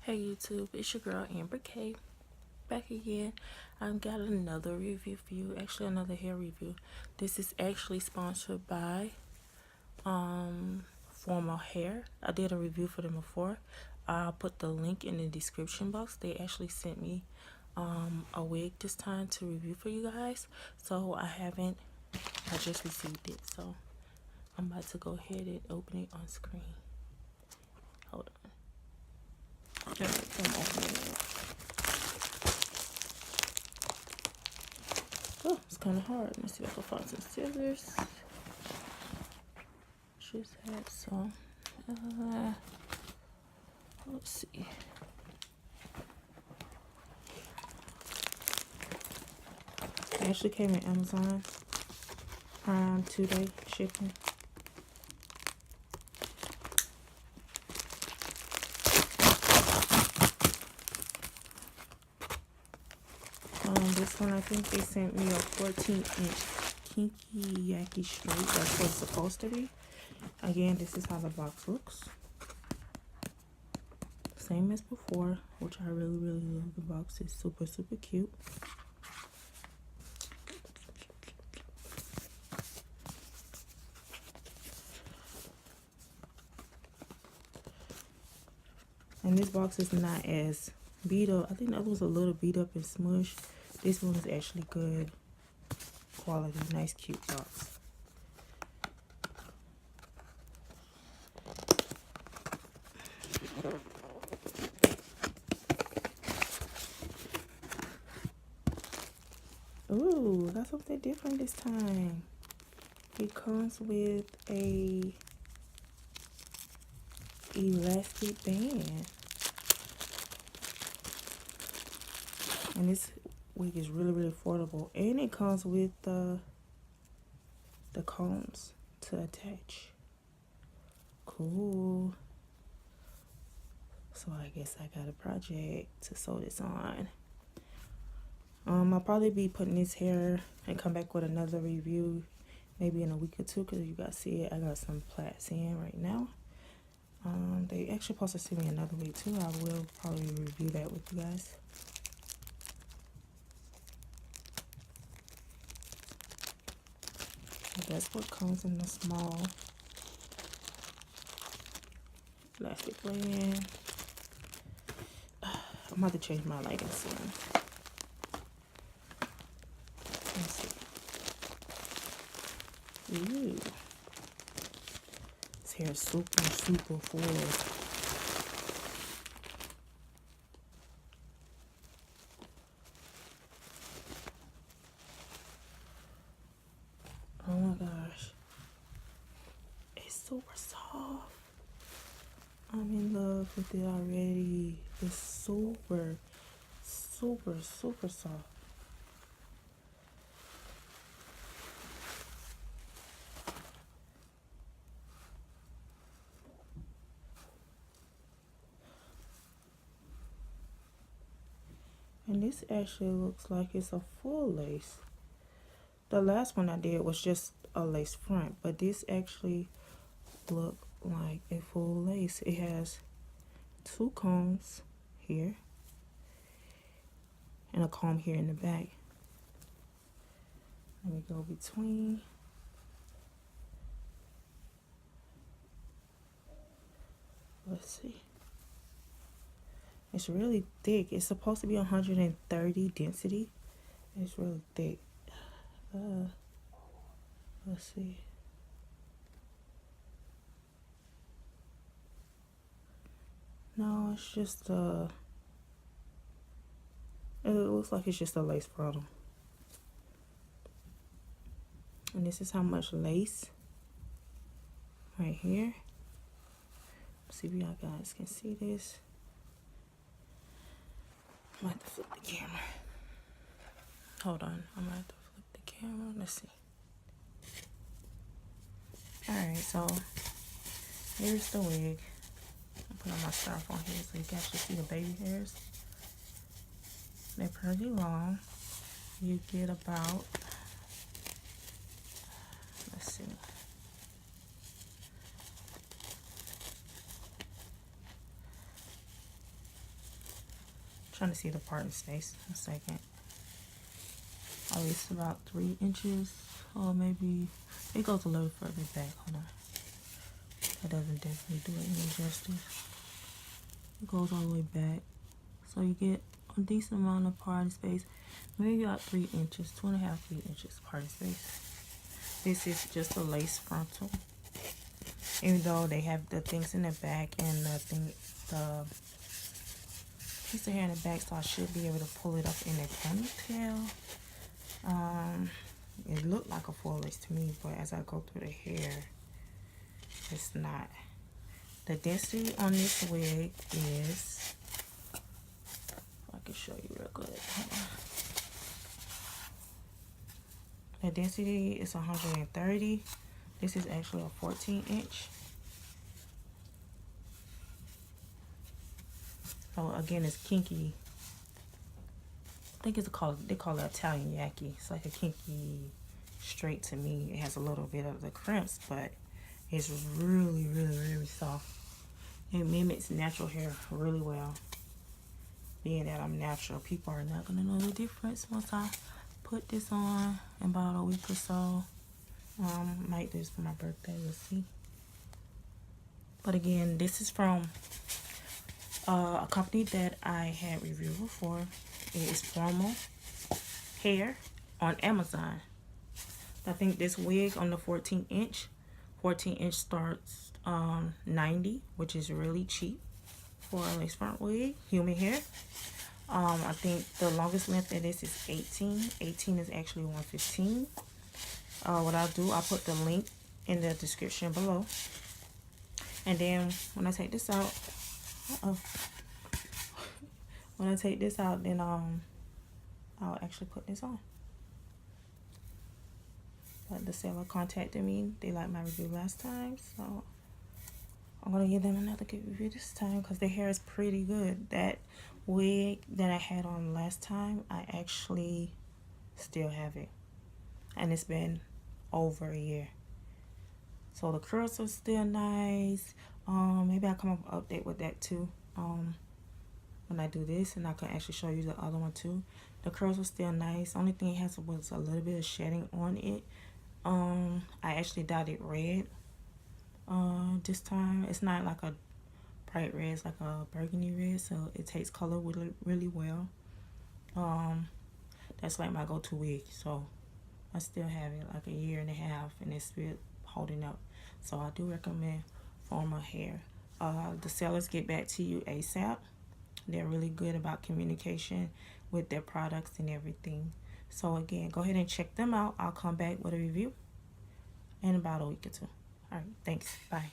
Hey YouTube, it's your girl Amber K back again. I've got another review for you, actually another hair review. This is actually sponsored by Formal Hair. I did a review for them before. I'll put the link in the description box. They actually sent me a wig this time to review for you guys. So I just received it. So I'm about to go ahead and open it on screen. Hold on. I'm opening it. Oh, it's kind of hard. Let's see if I can find some scissors. Just had some. Let's see. It actually came in Amazon Prime 2-day shipping. This one, I think they sent me a 14-inch kinky yaki straight. That's what it's supposed to be. Again, this is how the box looks. Same as before, which I really love. The box is super cute. And this box is not as beat up. I think that was a little beat up and smushed. This one is actually good quality, nice cute box. Ooh, got something different this time. It comes with a elastic band. And this wig is really affordable. And it comes with the combs to attach. Cool. So I guess I got a project to sew this on. I'll probably be putting this hair and come back with another review maybe in a week or two, because you guys see it, I got some plaits in right now. They actually supposed to send me another week too. I will probably review that with you guys. So that's what comes in the small plastic band. I'm about to change my lighting soon. Let's see. Ooh. This hair is super full. Oh my gosh. It's super soft. I'm in love with it already. It's super soft. And this actually looks like it's a full lace. The last one I did was just a lace front, but this actually looks like a full lace. It has 2 combs here and a comb here in the back. Let me go between. Let's see. It's really thick. It's supposed to be 130 density. It's really thick. Let's see. No, it's just it looks like it's just a lace frontal. And this is how much lace right here. Let's see if y'all guys can see this. I'm gonna have to flip the camera. Hold on, I'm gonna have to flip the camera. Let's see. Alright, so here's the wig. I'll put on my styrofoam here so you can actually see the baby hairs. They're pretty long. You get about, let's see. trying to see the parting space. A second. Oh, it's about 3 inches, or maybe it goes a little further back. Hold on. That doesn't definitely do it any justice. It goes all the way back, so you get a decent amount of parting space. Maybe about 3 inches, 2.5, 3 inches parting space. This is just a lace frontal. Even though they have the things in the back and the piece of hair in the back, so I should be able to pull it up in a ponytail. It looked like a full lace to me, but as I go through the hair, it's not. The density on this wig is, I can show you real good. Hold on. The density is 130. This is actually a 14 inch. So again, it's kinky. I think they call it Italian yaki. It's like a kinky straight to me. It has a little bit of the crimps, but it's really, really, really soft. It mimics natural hair really well. Being that I'm natural, people are not gonna know the difference once I put this on in about a week or so. Might do this for my birthday, we'll see. But again, this is from a company that I had reviewed before. It is Formal Hair on Amazon. I think this wig on the 14 inch starts 90, which is really cheap for a lace front wig, human hair. I think the longest length of this is 18. 18 is actually 115. What I'll do, I'll put the link in the description below. And then when I take this out, when I take this out, then I'll actually put this on. But the seller contacted me. They liked my review last time, so I'm gonna give them another good review this time because their hair is pretty good. That wig that I had on last time, I actually still have it, and it's been over a year. So the curls are still nice. Maybe I'll come up with an update with that too. When I do this, and I can actually show you the other one too. The curls are still nice. Only thing it has was a little bit of shedding on it. I actually dyed it red this time. It's not like a bright red, it's like a burgundy red, so it takes color really, really well. That's like my go-to wig, so I still have it like a year and a half, and it's still holding up. So I do recommend Formal Hair. The sellers get back to you ASAP. They're really good about communication with their products and everything. So again, go ahead and check them out. I'll come back with a review in about a week or two. All right, thanks. Bye.